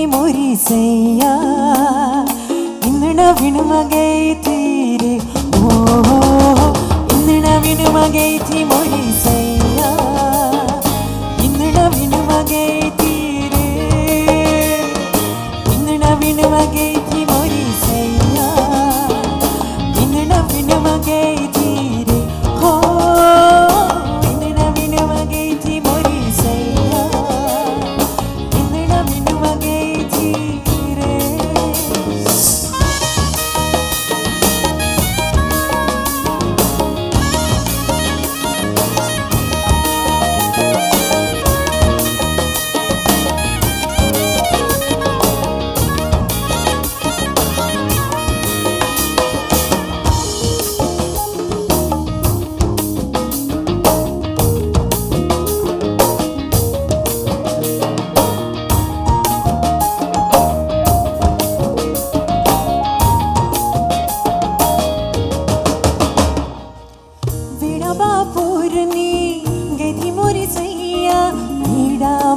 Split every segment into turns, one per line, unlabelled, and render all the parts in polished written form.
थी मोरी सैया, इंदना विनमा गई थी रे, ओ इंदना विनमा गई थी मोरी सैया, इंदना विनमा गई थी रे, इंदना विनमा गई थी मोरी सैया, इंदना विनमा गई थी रे, हो इंदना विनमा गई थी मोरी सैया, इंदना विनमा गई थी रे।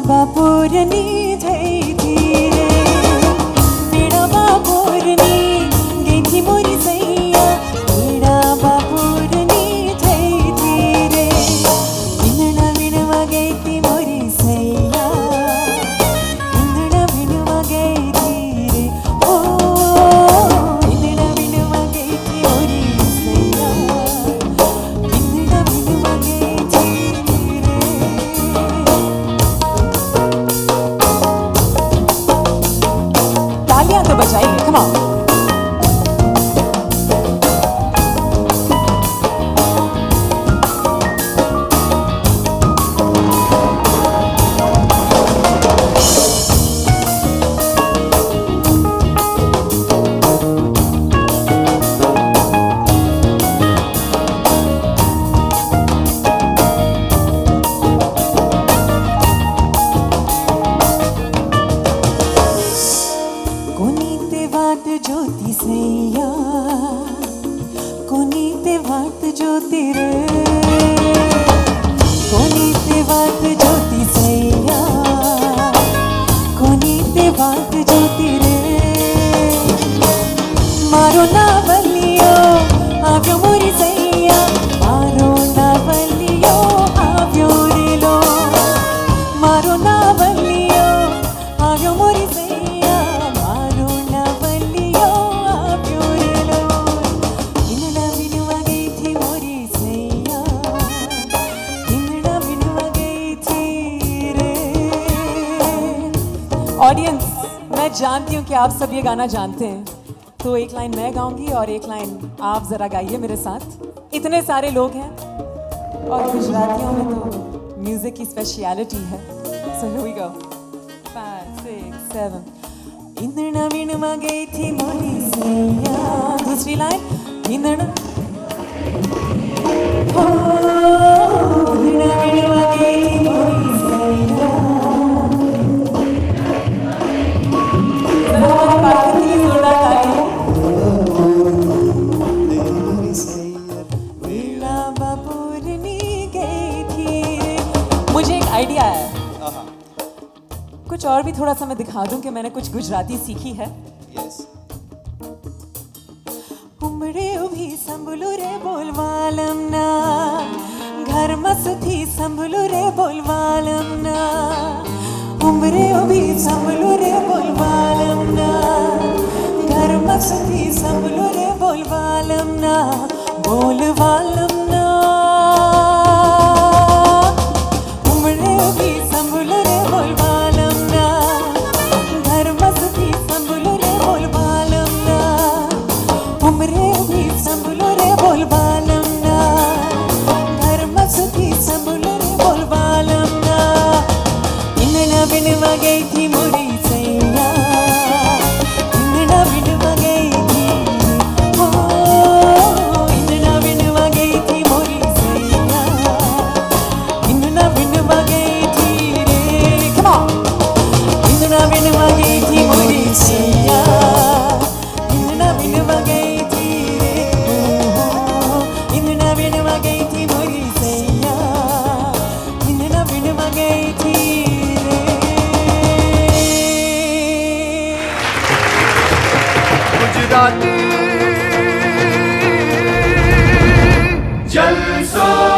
बापुरनी गई थी रे, वीणा बापुरनी गई थी मोरी सैया, वीणा बापुरनी गई थी रे, इंदना विनमा गई थी मोरी सैया, इंदना विनमा गई थी रे, ओ इंदना विनमा गई थी मोरी सैया, इंदना विनमा गई थी रे। तालियां तो बजाइए, come on। ज्योति सैया, कोनी ते वाट ज्योति रे, कोनी ते वाट ज्योति सैया, कोनी ते वाट ज्योति रे, मारो नावलियो आव्यो मोरी सैया, मारो नावलियो आव्यो रे लो, मारो नावलियो आव्यो मोरी सैया, मारो ऑडियंस, मैं जानती हूँ कि आप सब ये गाना जानते हैं, तो एक लाइन मैं गाऊंगी और एक लाइन आप जरा गाइए मेरे साथ। इतने सारे लोग हैं और गुजरातियों में तो म्यूजिक की स्पेशलिटी है। So here we go 5 6 7। इंदना विनमा गई थी मोरी सैया, दूसरी लाइन इंदना, हो इंदना विनमा गई थी मोरी सैया, मुझे एक आइडिया है, कुछ और भी थोड़ा सा मैं दिखा दूं कि मैंने कुछ गुजराती सीखी है।
Yes.
उमरे उभी संभलू रे बोलवालम ना, घर मस्ती संभलू रे बोलवालम ना, उमरे उभी संभलू रे बोलवालम ना, घर मस्ती संभलू रे बोलवालम ना, बोलवालम ना, उमरे उभी संभलू रे बोलवालम ना, घर मस्ती संभलू रे बोलवालम ना, उमरे उभी संभलू रे बोलवालम ना, घर मस्ती संभलू रे बोलवालम ना, इंदना विनमा गई थी मोरी सैया,
गुजराती जलसो